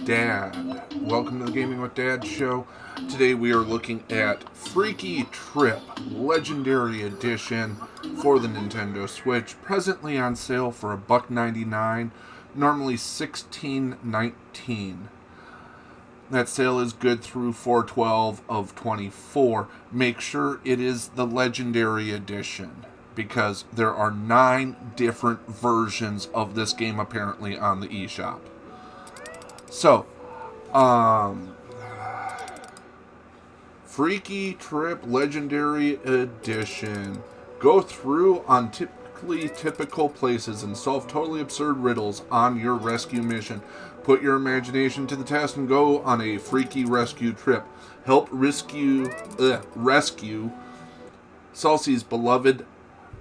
Dad. Welcome to the Gaming with Dad show. Today we are looking at Freaky Trip Legendary Edition for the Nintendo Switch, presently on sale for $1.99, normally $16.19. That sale is good through 4/12 of 24. Make sure it is the Legendary Edition, because there are 9 different versions of this game apparently on the eShop. So, Freaky Trip Legendary Edition. Go through on typical places and solve totally absurd riddles on your rescue mission. Put your imagination to the test and go on a freaky rescue trip. Help rescue Salsy's beloved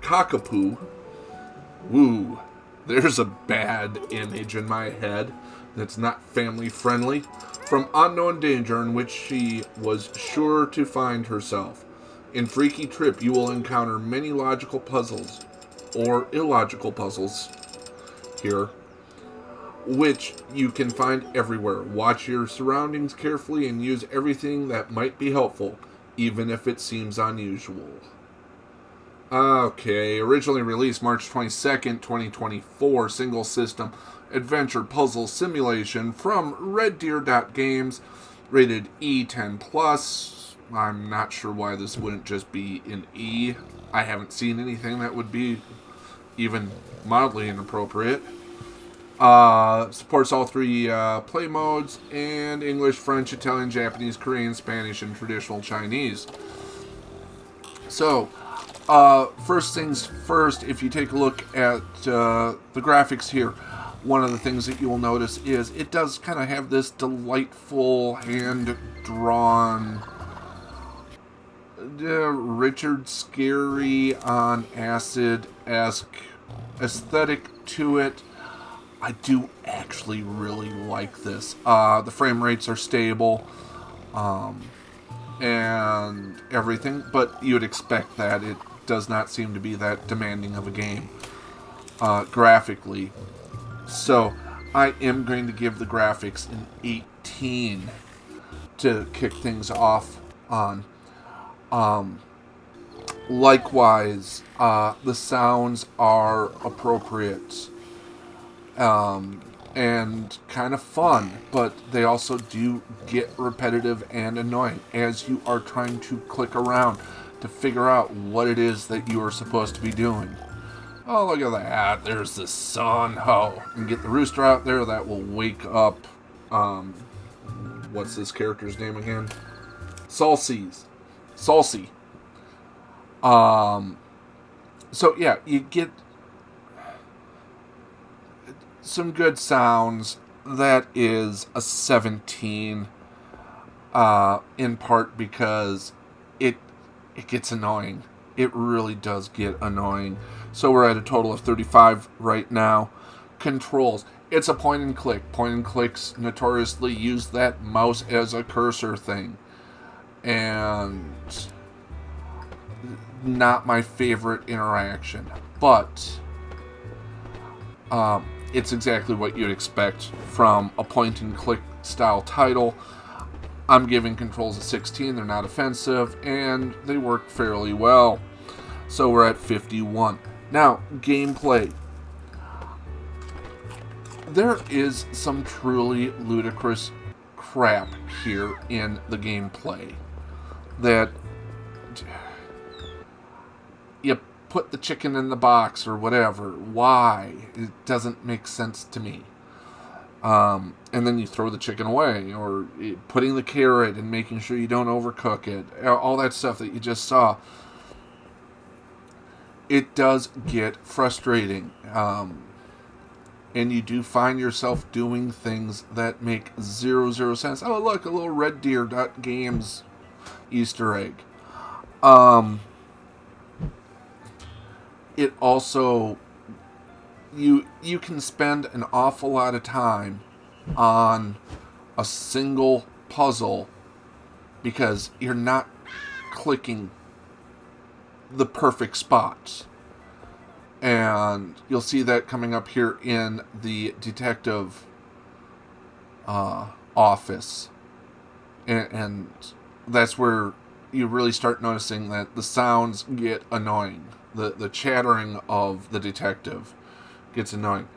cockapoo. Woo. There's a bad image in my head that's not family friendly, from unknown danger in which she was sure to find herself. In Freaky Trip, you will encounter many logical puzzles, or illogical puzzles, here, which you can find everywhere. Watch your surroundings carefully and use everything that might be helpful, even if it seems unusual. Okay, originally released March 22nd, 2024, single system adventure puzzle simulation from Red Deer Games, rated E10+. I'm not sure why this wouldn't just be an E. I haven't seen anything that would be even mildly inappropriate. Supports all 3 play modes, and English, French, Italian, Japanese, Korean, Spanish, and traditional Chinese. So, first things first, if you take a look at the graphics here, one of the things that you will notice is it does kind of have this delightful hand-drawn Richard Scarry on acid-esque aesthetic to it. I do actually really like this. The frame rates are stable and everything, but you would expect that. It does not seem to be that demanding of a game graphically. So, I am going to give the graphics an 18 to kick things off on. Likewise, the sounds are appropriate and kind of fun, but they also do get repetitive and annoying as you are trying to click around to figure out what it is that you are supposed to be doing. Oh, look at that. There's the sun. Oh, and get the rooster out there. That will wake up, what's this character's name again? Salsy. So, yeah, you get some good sounds. That is a 17, in part because it gets annoying. It really does get annoying. So we're at a total of 35 right now. Controls. It's a point and click. Point and clicks notoriously use that mouse as a cursor thing. And not my favorite interaction. But it's exactly what you'd expect from a point and click style title. I'm giving controls a 16. They're not offensive, and they work fairly well. So we're at 51. Now, gameplay. There is some truly ludicrous crap here in the gameplay. That you put the chicken in the box or whatever. Why? It doesn't make sense to me. And then you throw the chicken away, or putting the carrot and making sure you don't overcook it. All that stuff that you just saw. It does get frustrating. And you do find yourself doing things that make zero sense. Oh, look, a little Red Deer Games Easter egg. It also, you can spend an awful lot of time on a single puzzle because you're not clicking the perfect spots. And you'll see that coming up here in the detective office, and that's where you really start noticing that the sounds get annoying. The chattering of the detective gets annoying,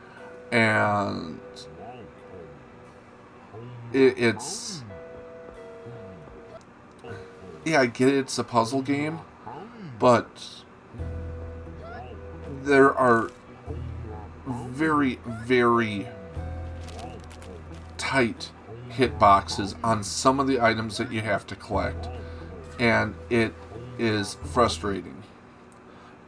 and it's yeah, I get it, it's a puzzle game, but there are very, very tight hitboxes on some of the items that you have to collect, and it is frustrating.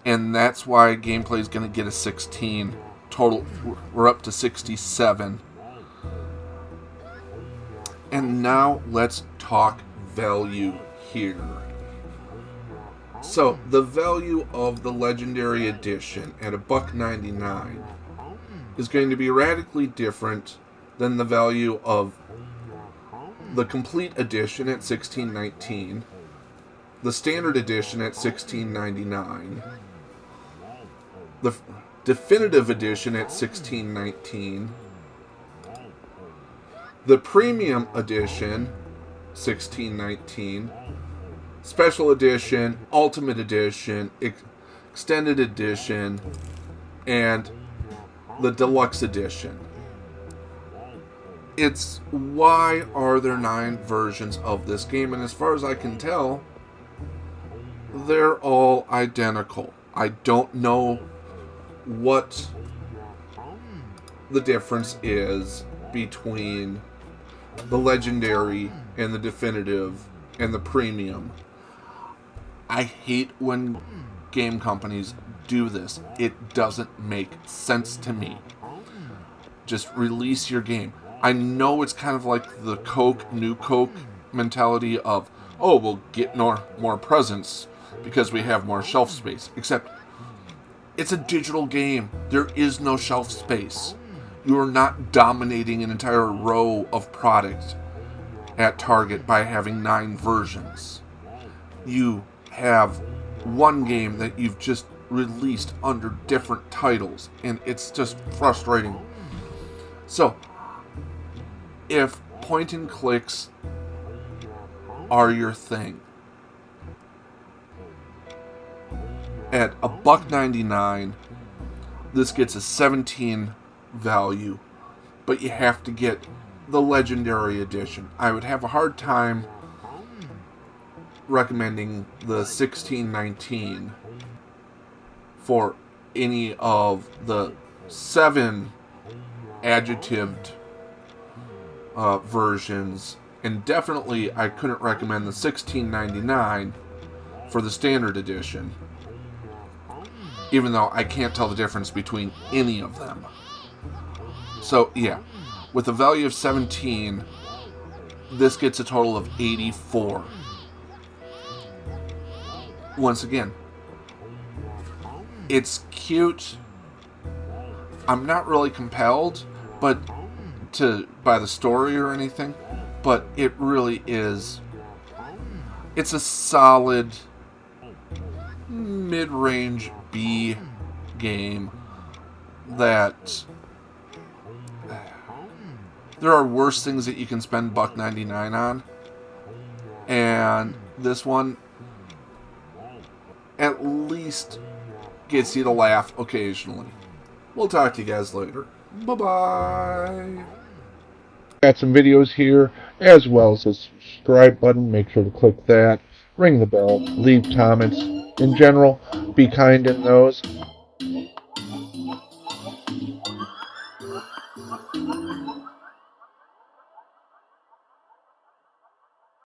And that's why gameplay is going to get a 16 total. We're up to 67. And now let's talk value here. So the value of the Legendary Edition at $1.99 is going to be radically different than the value of the Complete Edition at $16.19, the Standard Edition at $16.99, the Definitive Edition at $16.19, the Premium Edition $16.19, Special Edition, Ultimate Edition, Extended Edition, and the Deluxe Edition. It's why are there 9 versions of this game? And as far as I can tell, they're all identical. I don't know what the difference is between the Legendary and the Definitive and the Premium. I hate when game companies do this. It doesn't make sense to me. Just release your game. I know it's kind of like the New Coke mentality of, oh, we'll get more presents because we have more shelf space. Except, it's a digital game. There is no shelf space. You are not dominating an entire row of product at Target by having 9 versions. You have one game that you've just released under different titles, and it's just frustrating. So, if point and clicks are your thing, at $1.99, this gets a 17 value, but you have to get the Legendary Edition. I would have a hard time recommending the 1619 for any of the 7 adjectived versions, and definitely I couldn't recommend the 1699 for the Standard Edition, even though I can't tell the difference between any of them. So yeah, with a value of 17, this gets a total of 84. Once again, it's cute. I'm not really compelled by the story or anything, but it really is. It's a solid mid-range B game that there are worse things that you can spend $1.99 on, and this one at least gets you to laugh occasionally. We'll talk to you guys later. Bye-bye. Got some videos here, as well as a subscribe button. Make sure to click that. Ring the bell. Leave comments. In general, be kind in those.